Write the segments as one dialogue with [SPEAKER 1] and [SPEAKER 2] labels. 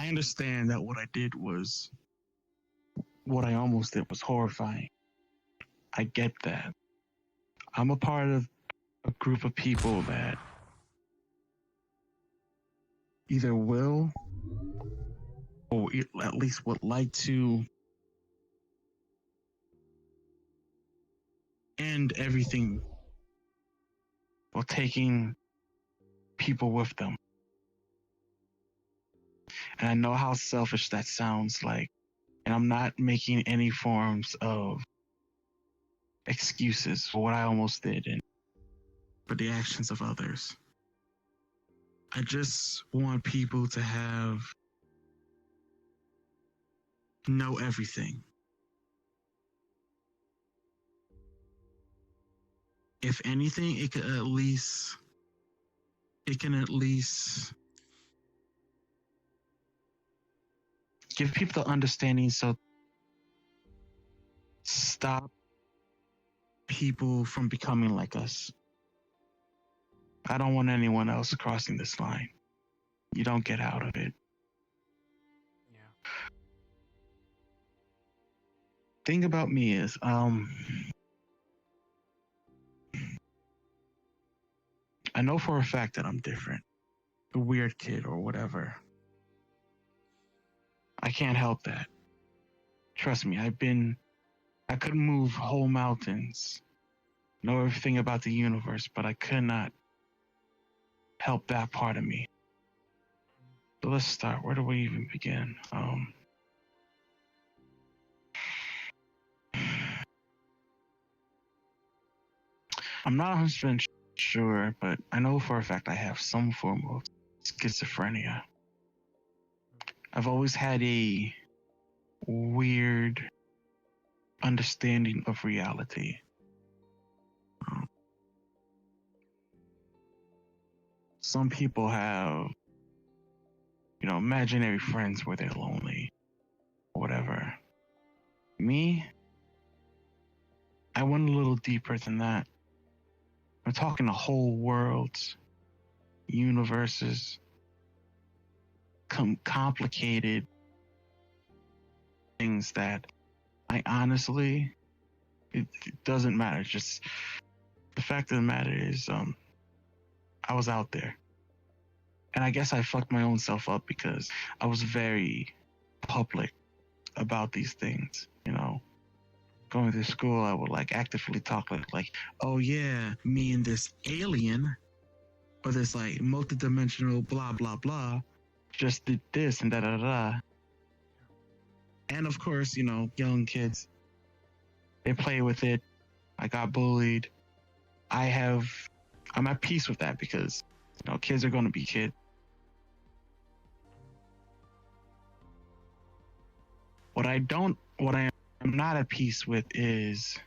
[SPEAKER 1] I understand that what I almost did was horrifying. I get that. I'm a part of a group of people that either will or at least would like to end everything while taking people with them. And I know how selfish that sounds like. And I'm not making any forms of excuses for what I almost did and for the actions of others. I just want people to know everything. If anything, it can at least give people the understanding, so stop people from becoming like us. I don't want anyone else crossing this line. You don't get out of it.
[SPEAKER 2] Yeah.
[SPEAKER 1] Thing about me is, I know for a fact that I'm different, a weird kid or whatever. I can't help that. Trust me, I could move whole mountains, know everything about the universe, but I could not help that part of me. So let's start. Where do we even begin? I'm not 100% sure, but I know for a fact I have some form of schizophrenia. I've always had a weird understanding of reality. Some people have, imaginary friends where they're lonely, or whatever. Me, I went a little deeper than that. I'm talking the whole worlds, universes, complicated things that I honestly, it doesn't matter. Just the fact of the matter is, I was out there. And I guess I fucked my own self up because I was very public about these things, Going to school, I would actively talk like, oh yeah, me and this alien or this multidimensional blah blah blah just did this and da da da. And of course, young kids, they play with it. I got bullied. I'm at peace with that because kids are going to be kids. What I am not at peace with is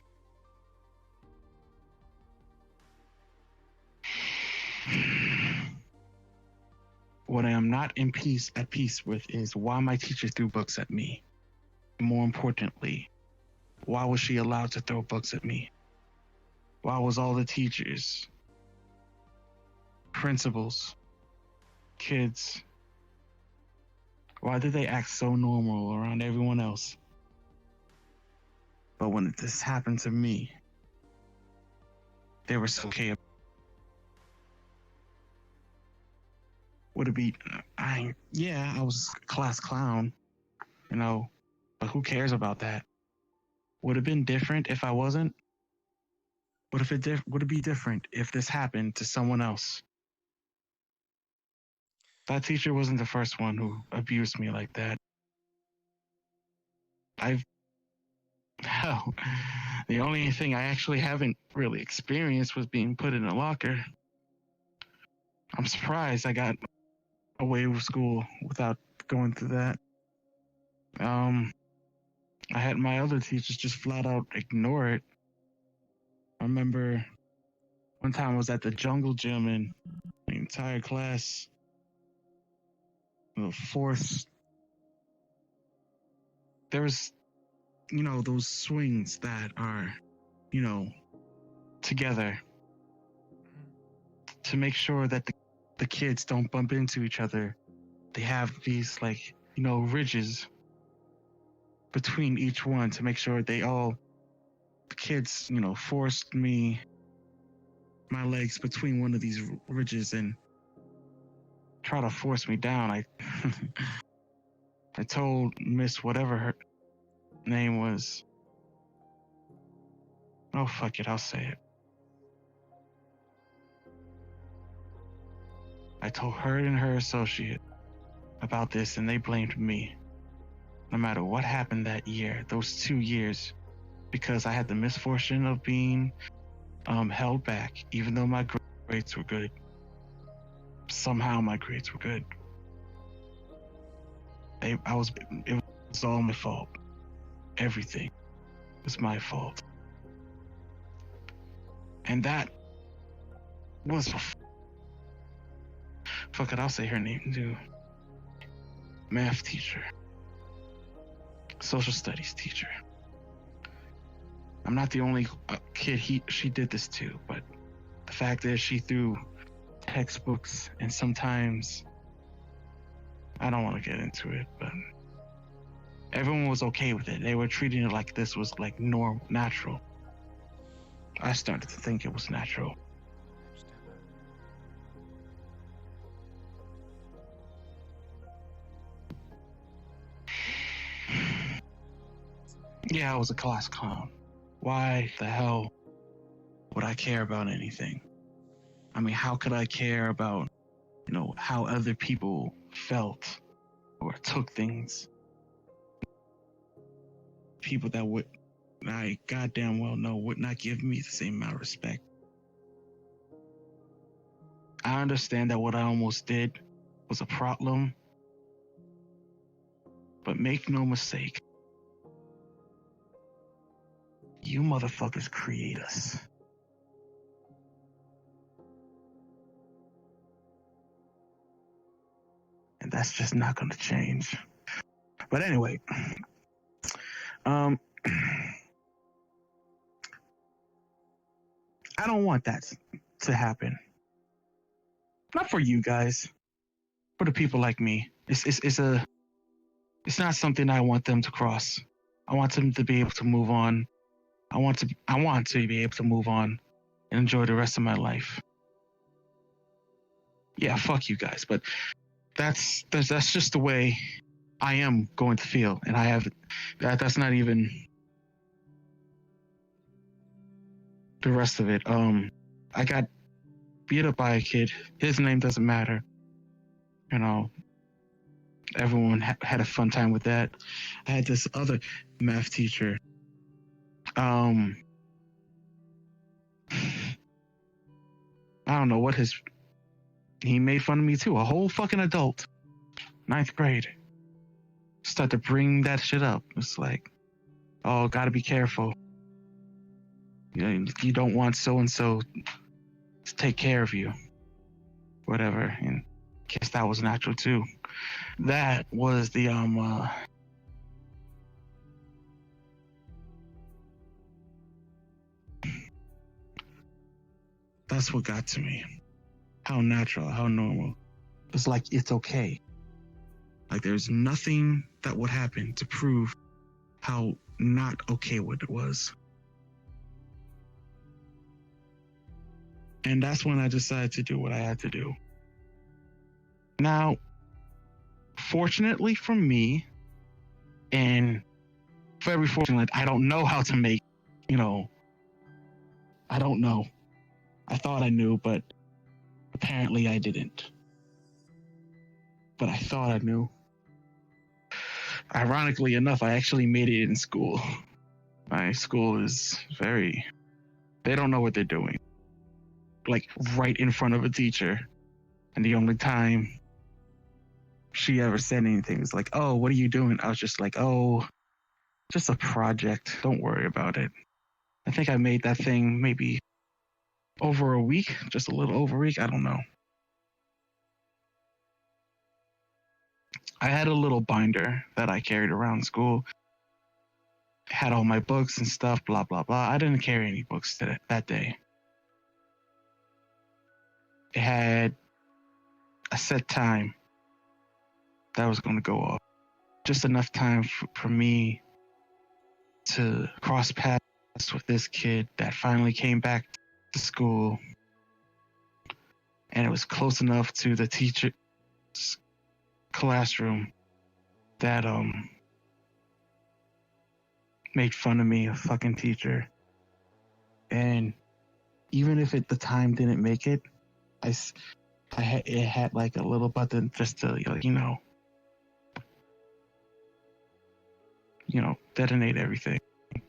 [SPEAKER 1] what I am not at peace with is why my teacher threw books at me. More importantly, why was she allowed to throw books at me? Why was all the teachers, principals, kids, why did they act so normal around everyone else? But when this happened to me, they were so okay. Would it be, I was a class clown, but who cares about that? Would it have been different if I wasn't? Would it be different if this happened to someone else? That teacher wasn't the first one who abused me like that. The only thing I actually haven't really experienced was being put in a locker. I'm surprised I got away with school without going through that. I had my other teachers just flat out ignore it. I remember one time I was at the jungle gym and the entire class, the fourth, there was, those swings that are, together to make sure that the kids don't bump into each other. They have these ridges between each one to make sure the kids, forced my legs between one of these ridges and try to force me down. I told Miss whatever her name was. Oh, fuck it, I'll say it. I told her and her associate about this, and they blamed me. No matter what happened that year, those 2 years, because I had the misfortune of being held back, even though my grades were good. Somehow my grades were good. It was all my fault. Everything was my fault. And that was... Fuck it, I'll say her name too. Math teacher. Social studies teacher. I'm not the only kid she did this to, but the fact is she threw textbooks, and sometimes I don't want to get into it, but everyone was okay with it. They were treating it like this was like natural. I started to think it was natural. Yeah, I was a class clown. Why the hell would I care about anything? I mean, how could I care about, how other people felt or took things? People that I goddamn well know would not give me the same amount of respect. I understand that what I almost did was a problem, but make no mistake, you motherfuckers create us. And that's just not gonna change. But anyway, I don't want that to happen. Not for you guys, for the people like me. It's not something I want them to cross. I want them to be able to move on. I want to be able to move on and enjoy the rest of my life. Yeah, fuck you guys, but that's just the way I am going to feel, and I have that's not even the rest of it. I got beat up by a kid. His name doesn't matter. Everyone had a fun time with that. I had this other math teacher. I don't know what he made fun of me too. A whole fucking adult. 9th grade. Start to bring that shit up. It's like, oh, gotta be careful. You don't want so-and-so to take care of you. Whatever. And I guess that was natural too. That was the that's what got to me. How natural, how normal. It's like it's okay. Like there's nothing that would happen to prove how not okay what it was. And that's when I decided to do what I had to do. Now, fortunately for me, and very fortunate, I don't know how to make, I don't know. I thought I knew, but apparently I didn't. But I thought I knew. Ironically enough, I actually made it in school. My school is they don't know what they're doing. Like right in front of a teacher. And the only time she ever said anything was like, oh, what are you doing? I was just like, oh, just a project. Don't worry about it. I think I made that thing maybe over a week, just a little over a week. I don't know. I had a little binder that I carried around school. Had all my books and stuff, blah, blah, blah. I didn't carry any books that day. It had a set time that was going to go off. just enough time for me to cross paths with this kid that finally came back to school, and it was close enough to the teacher's classroom that made fun of me, a fucking teacher. And even if the time didn't make it, it had like a little button just to detonate everything.
[SPEAKER 2] Mm.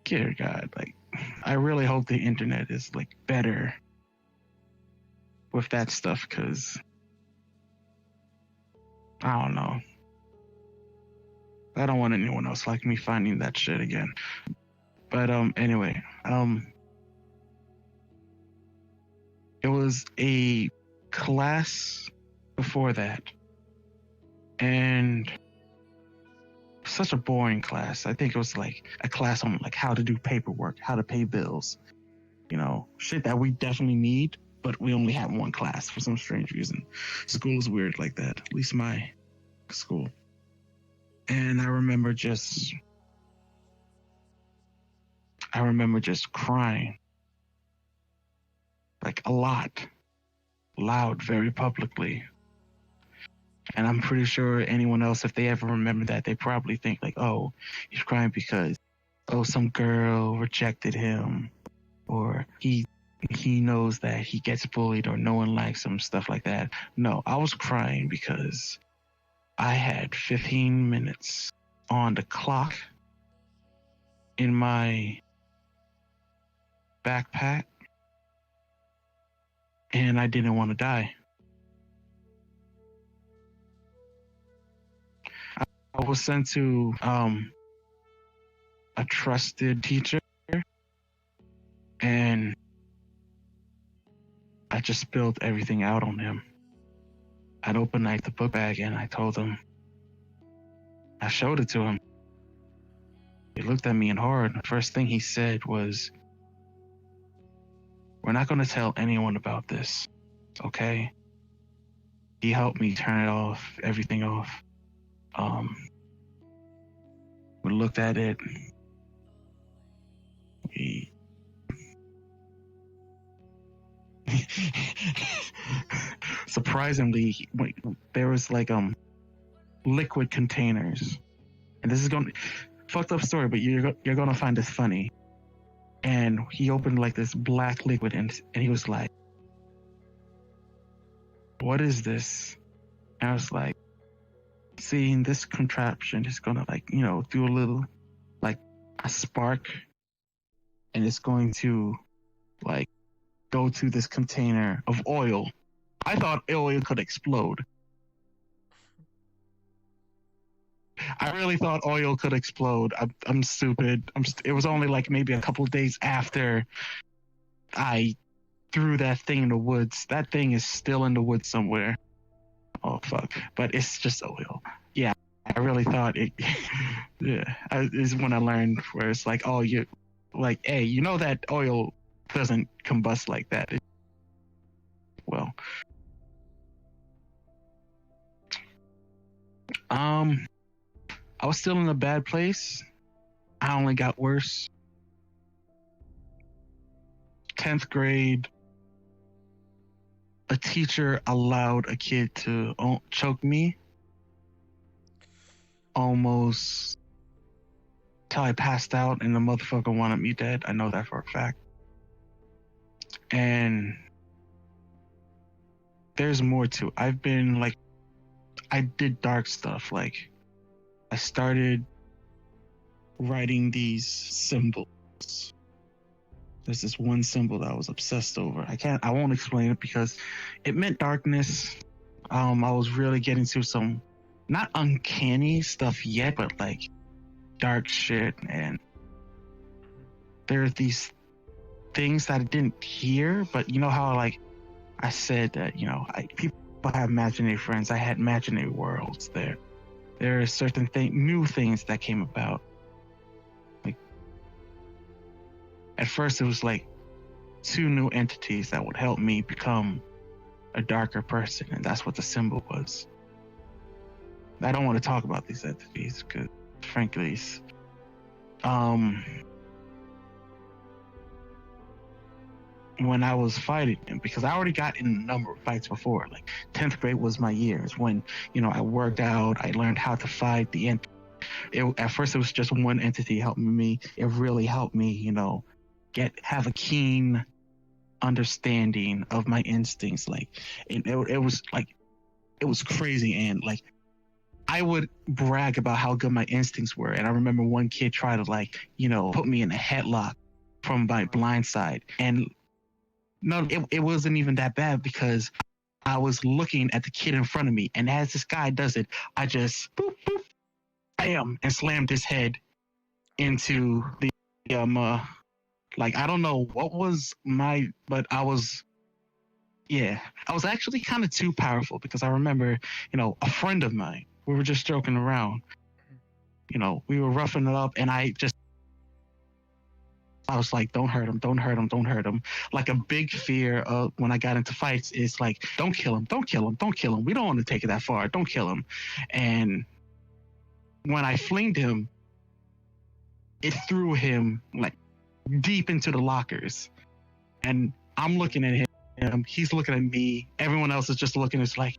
[SPEAKER 1] Dear God, like, I really hope the internet is like better with that stuff, because I don't know. I don't want anyone else like me finding that shit again. But anyway, it was a class before that, and such a boring class. I think it was like a class on like how to do paperwork, how to pay bills, shit that we definitely need, but we only have one class for some strange reason. School is weird like that, at least my school. And I remember just crying, like a lot, loud, very publicly. And I'm pretty sure anyone else, if they ever remember that, they probably think like, oh, he's crying because, oh, some girl rejected him, or he knows that he gets bullied, or no one likes him, stuff like that. No, I was crying because I had 15 minutes on the clock in my backpack, and I didn't want to die. I was sent to a trusted teacher, and I just spilled everything out on him. I'd opened like the book bag, and I told him, I showed it to him. He looked at me in horror, and the first thing he said was, "We're not going to tell anyone about this, okay?" He helped me turn it off, everything off. We looked at it. Surprisingly, there was like liquid containers, and this is going fucked up story, but you're gonna find this funny. And he opened like this black liquid, and he was like, "What is this?" And I was like, "Seeing this contraption is gonna like do a little like a spark, and it's going to like go to this container of oil." I thought oil could explode. I really thought oil could explode. I'm stupid. It was only like maybe a couple of days after I threw that thing in the woods. That thing is still in the woods somewhere. Oh fuck! But it's just oil. Yeah, I really thought it. Yeah, is when I learned where it's like, oh, you like, hey, you know that oil doesn't combust like that. Well, I was still in a bad place. I only got worse. 10th grade, a teacher allowed a kid to choke me almost till I passed out, and the motherfucker wanted me dead. I know that for a fact. And there's more to it. I've been like, I did dark stuff. Like, I started writing these symbols. There's this one symbol that I was obsessed over. I won't explain it because it meant darkness. I was really getting to some not uncanny stuff yet, but like dark shit. And there are these things that I didn't hear, but you know how like I said that, people have imaginary friends. I had imaginary worlds there. There are certain new things that came about. Like, at first it was like two new entities that would help me become a darker person, and that's what the symbol was. I don't want to talk about these entities because, frankly, when I was fighting him, because I already got in a number of fights before. Like 10th grade was my years when, I worked out, I learned how to fight at first it was just one entity helping me. It really helped me, have a keen understanding of my instincts. Like it was crazy, and like I would brag about how good my instincts were. And I remember one kid tried to put me in a headlock from my blind side, and no, it wasn't even that bad because I was looking at the kid in front of me, and as this guy does it, I just boop, boop, bam, and slammed his head into the I don't know what was but I was actually kind of too powerful, because I remember, a friend of mine, we were just joking around, we were roughing it up, and I was like, don't hurt him, don't hurt him, don't hurt him. Like a big fear of when I got into fights is like, don't kill him, don't kill him, don't kill him. We don't want to take it that far. Don't kill him. And when I flinged him, it threw him like deep into the lockers. And I'm looking at him, he's looking at me. Everyone else is just looking. It's like,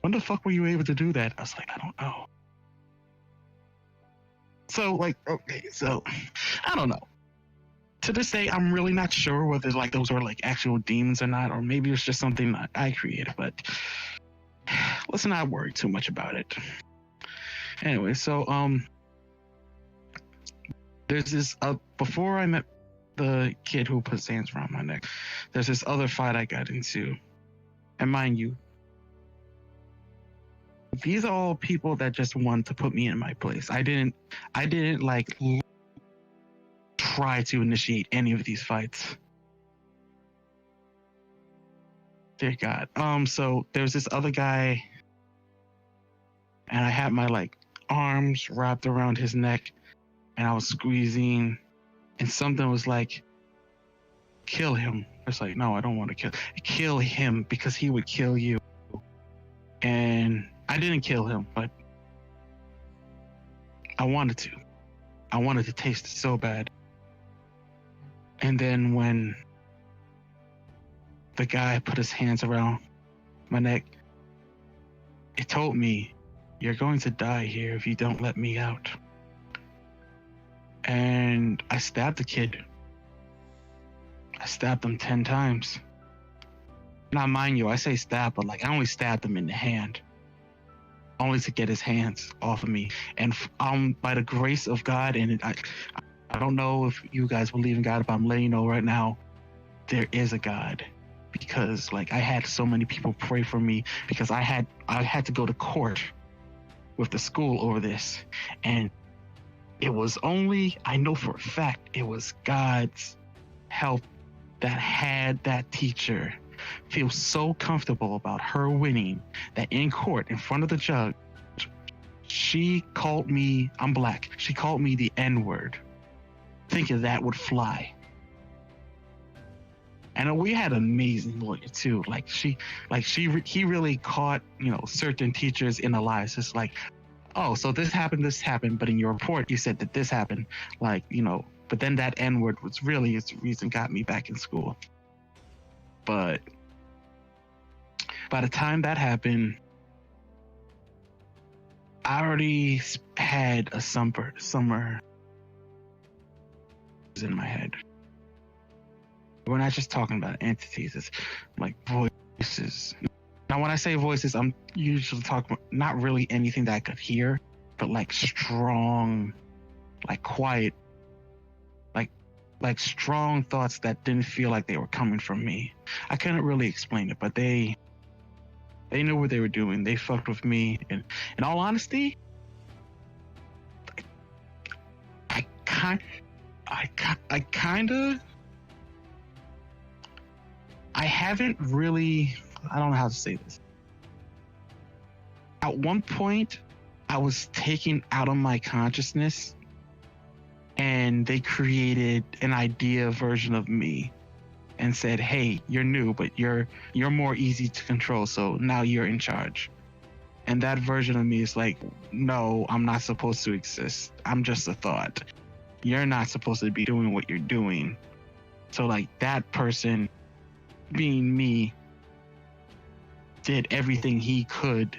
[SPEAKER 1] when the fuck were you able to do that? I was like, I don't know. So I don't know. To this day, I'm really not sure whether those were actual demons or not, or maybe it's just something that I created, but let's not worry too much about it. Anyway, so there's this before I met the kid who put his hands around my neck, there's this other fight I got into. And mind you, these are all people that just want to put me in my place. I didn't try to initiate any of these fights. Dear God. So there's this other guy, and I had my arms wrapped around his neck, and I was squeezing, and something was like, kill him. It's like, no, I don't want to kill him, because he would kill you. And I didn't kill him, but I wanted to taste it so bad. And then when the guy put his hands around my neck, it told me, you're going to die here if you don't let me out. And I stabbed the kid. I stabbed him 10 times. Now, mind you, I say stab, but I only stabbed him in the hand, only to get his hands off of me. And by the grace of God, and I don't know if you guys believe in God, but I'm letting you know right now, there is a God. Because I had so many people pray for me, because I had to go to court with the school over this. And it was only, I know for a fact, it was God's help that had that teacher feel so comfortable about her winning that in court, in front of the judge, she called me, I'm black, she called me the N-word, thinking that would fly. And we had an amazing lawyer too. He really caught, certain teachers in a lie. It's just like, oh, so this happened, but in your report you said that this happened. But then that N-word was really the reason got me back in school. But by the time that happened, I already had a summer in my head. We're not just talking about entities, it's voices. Now, when I say voices, I'm usually talking about not really anything that I could hear, but strong, quiet, strong thoughts that didn't feel like they were coming from me. I couldn't really explain it, but they knew what they were doing. They fucked with me, and in all honesty, I haven't really, I don't know how to say this. At one point, I was taken out of my consciousness, and they created an idea version of me and said, "Hey, you're new, but you're more easy to control, so now you're in charge." And that version of me is like, "No, I'm not supposed to exist. I'm just a thought. You're not supposed to be doing what you're doing." So like that person, being me, did everything he could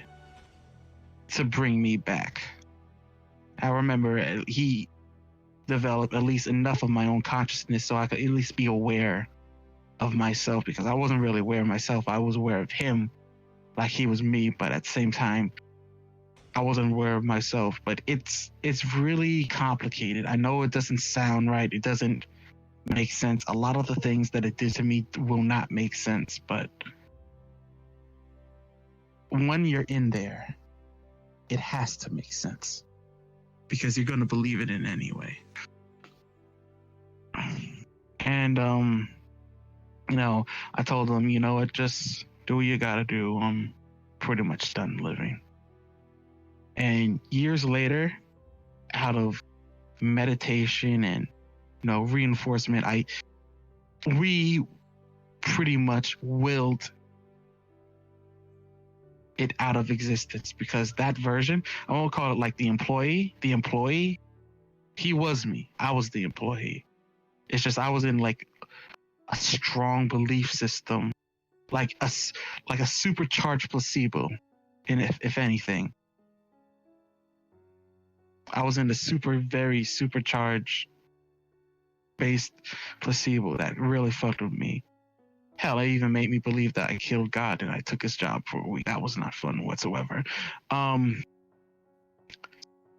[SPEAKER 1] to bring me back. I remember he developed at least enough of my own consciousness so I could at least be aware of myself, because I wasn't really aware of myself. I was aware of him like he was me, but at the same time, I wasn't aware of myself. But it's really complicated. I know it doesn't sound right. It doesn't make sense. A lot of the things that it did to me will not make sense, but when you're in there, it has to make sense because you're going to believe it in any way. And I told them, you know what, just do what you gotta do. I'm pretty much done living. And years later, out of meditation and reinforcement, we pretty much willed it out of existence, because that version, I won't call it like the employee, he was me. I was the employee. It's just I was in like a strong belief system, like a supercharged placebo. And if anything, I was in the very supercharged based placebo that really fucked with me. Hell, it even made me believe that I killed God and I took his job for a week. That was not fun whatsoever.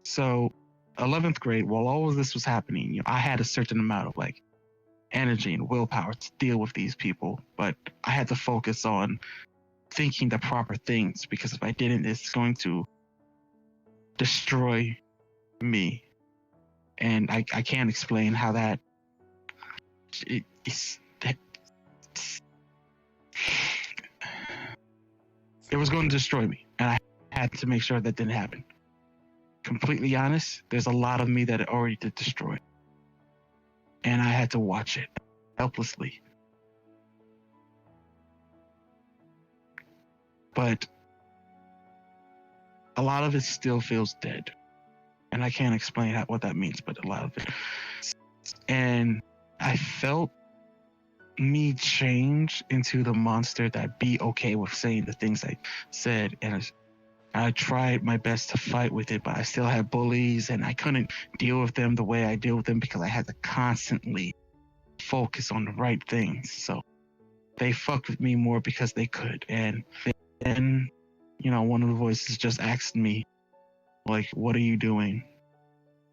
[SPEAKER 1] So 11th grade, while all of this was happening, I had a certain amount of like energy and willpower to deal with these people, but I had to focus on thinking the proper things, because if I didn't, it's going to destroy me. And I can't explain how that it was going to destroy me, and I had to make sure that didn't happen. Completely honest, there's a lot of me that it already did destroy, and I had to watch it helplessly. But a lot of it still feels dead, and I can't explain what that means, but a lot of it. And I felt me change into the monster that be okay with saying the things I said, and I tried my best to fight with it, but I still had bullies, and I couldn't deal with them the way I deal with them because I had to constantly focus on the right things. So they fucked with me more because they could. And then, one of the voices just asked me, like, what are you doing?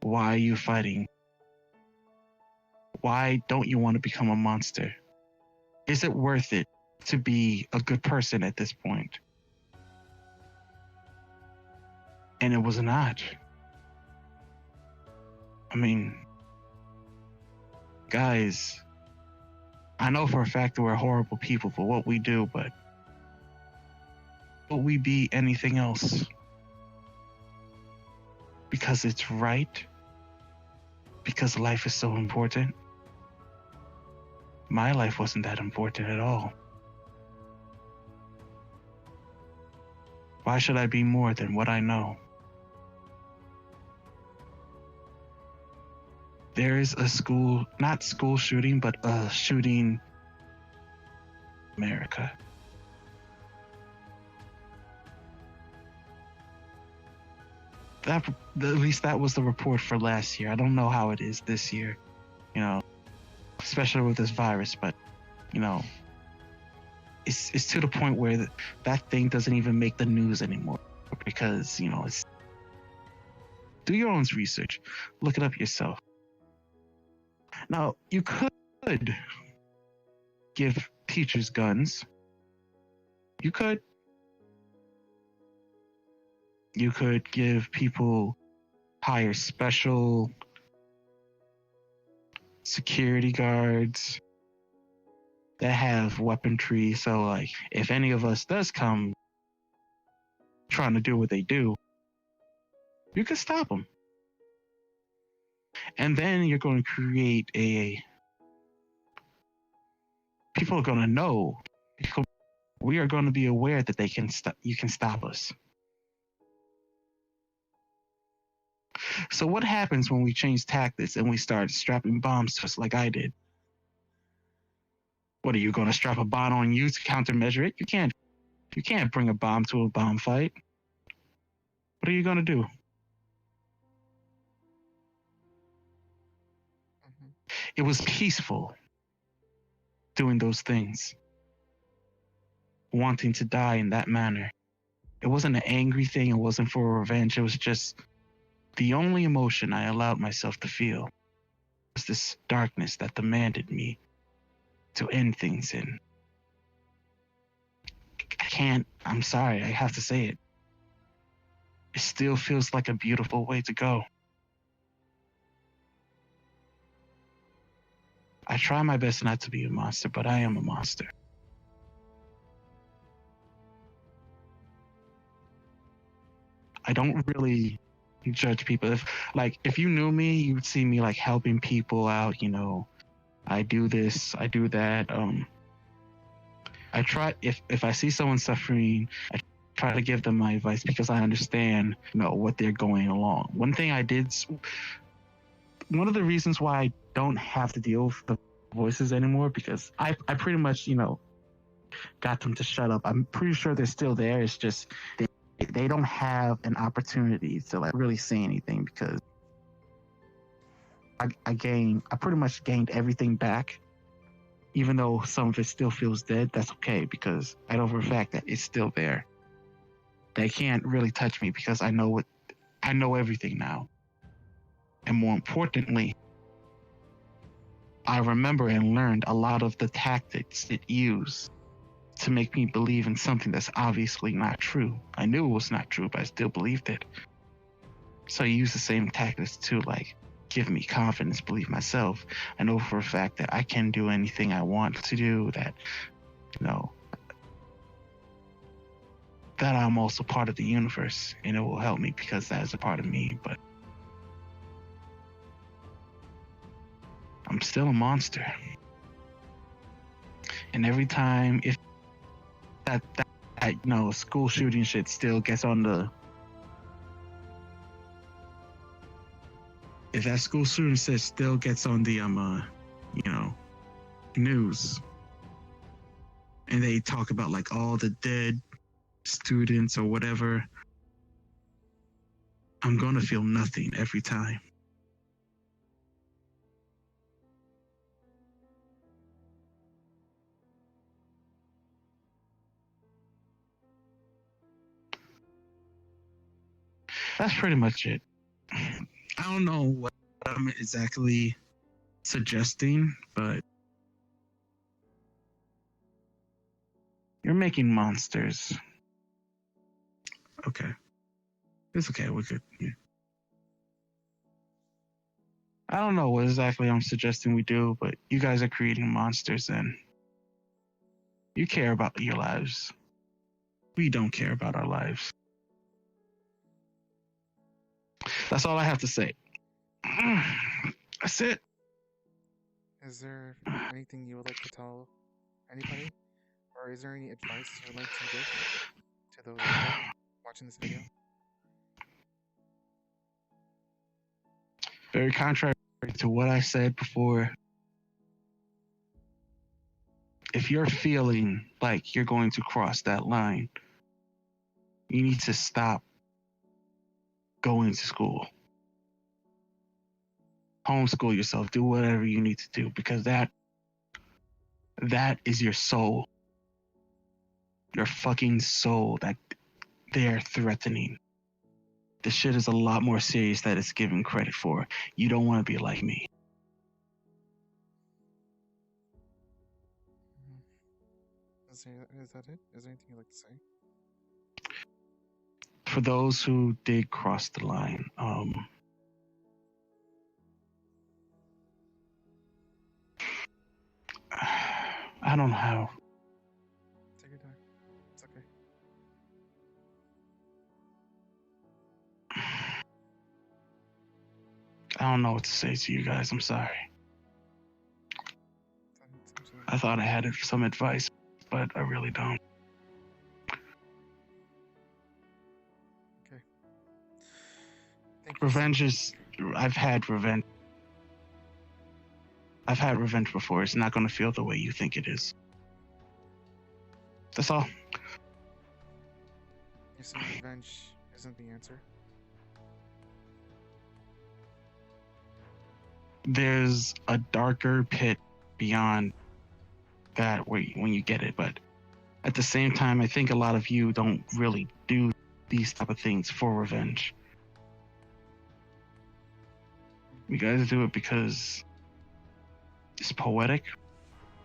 [SPEAKER 1] Why are you fighting? Why don't you want to become a monster? Is it worth it to be a good person at this point? And it was not. I mean, guys, I know for a fact that we're horrible people for what we do, but will we be anything else? Because it's right? Because life is so important? My life wasn't that important at all. Why should I be more than what I know? There is a not school shooting, but a shooting in America. At least that was the report for last year. I don't know how it is this year, especially with this virus, but it's to the point where that thing doesn't even make the news anymore, because it's, do your own research, look it up yourself. Now, you could give teachers guns. You could give people, hire special security guards that have weaponry. So like, if any of us does come trying to do what they do, you can stop them. And then you're going to create people people are going to know. We are going to be aware that you can stop us. So what happens when we change tactics and we start strapping bombs to us like I did? What are you going to strap a bomb on you to countermeasure it? You can't. You can't bring a bomb to a bomb fight. What are you going to do? It was peaceful doing those things, wanting to die in that manner. It wasn't an angry thing. It wasn't for revenge. It was just the only emotion I allowed myself to feel was this darkness that demanded me to end things in. I can't, I'm sorry, I have to say it. It still feels like a beautiful way to go. I try my best not to be a monster, but I am a monster. I don't really judge people. If you knew me, you would see me like helping people out, you know. I do this, I do that. I try if I see someone suffering, I try to give them my advice because I understand, you know, what they're going along. One of the reasons why I don't have to deal with the voices anymore, because I pretty much, you know, got them to shut up. I'm pretty sure they're still there. It's just they don't have an opportunity to like really say anything because I pretty much gained everything back. Even though some of it still feels dead, that's okay because I know for a fact that it's still there. They can't really touch me because I know everything now. And more importantly, I remember and learned a lot of the tactics it used to make me believe in something that's obviously not true. I knew it was not true, but I still believed it. So I used the same tactics to like give me confidence, believe myself. I know for a fact that I can do anything I want to do, that, you know, that I'm also part of the universe and it will help me because that is a part of me, but I'm still a monster. And every time if that you know, school shooting shit still gets on the if that school shooting shit still gets on the you know, news and they talk about like all the dead students or whatever, I'm gonna feel nothing every time. That's pretty much it. I don't know what I'm exactly suggesting, but you're making monsters. Okay. It's okay, we're good. Yeah. I don't know what exactly I'm suggesting we do, but you guys are creating monsters and you care about your lives. We don't care about our lives. That's all I have to say. That's it.
[SPEAKER 2] Is there anything you would like to tell anybody? Or is there any advice you would like to give to those out there watching this video?
[SPEAKER 1] Very contrary to what I said before. If you're feeling like you're going to cross that line, you need to stop going to school. Homeschool yourself. Do whatever you need to do because that is your soul. Your fucking soul that they're threatening. This shit is a lot more serious that it's given credit for. You don't want to be like me.
[SPEAKER 2] Is that it? Is there anything you'd like to say?
[SPEAKER 1] For those who did cross the line, I don't know how.
[SPEAKER 2] Take your time. It's okay.
[SPEAKER 1] I don't know what to say to you guys. I'm sorry.
[SPEAKER 2] It's absolutely
[SPEAKER 1] I thought I had some advice, but I really don't.
[SPEAKER 2] Okay. Thank you.
[SPEAKER 1] Revenge is. I've had revenge. I've had revenge before. It's not going to feel the way you think it is. That's all.
[SPEAKER 2] You're saying revenge isn't the answer?
[SPEAKER 1] There's a darker pit beyond that when you get it, but at the same time, I think a lot of you don't really do these type of things for revenge. You guys do it because it's poetic,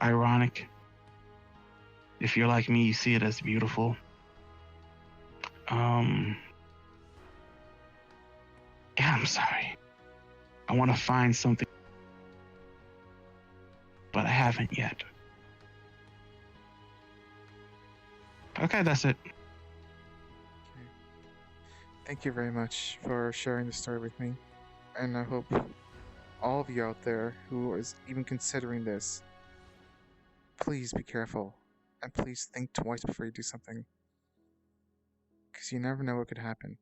[SPEAKER 1] ironic. If you're like me, you see it as beautiful. Yeah, I'm sorry. I want to find something, but I haven't yet. Okay, that's it.
[SPEAKER 2] Okay. Thank you very much for sharing the story with me. And I hope all of you out there who is even considering this, please be careful. And please think twice before you do something. Because you never know what could happen.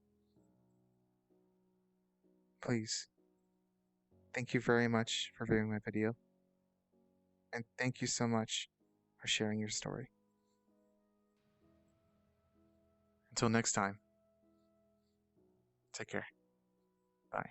[SPEAKER 2] Please. Thank you very much for viewing my video. And thank you so much for sharing your story. Until next time, take care. Bye.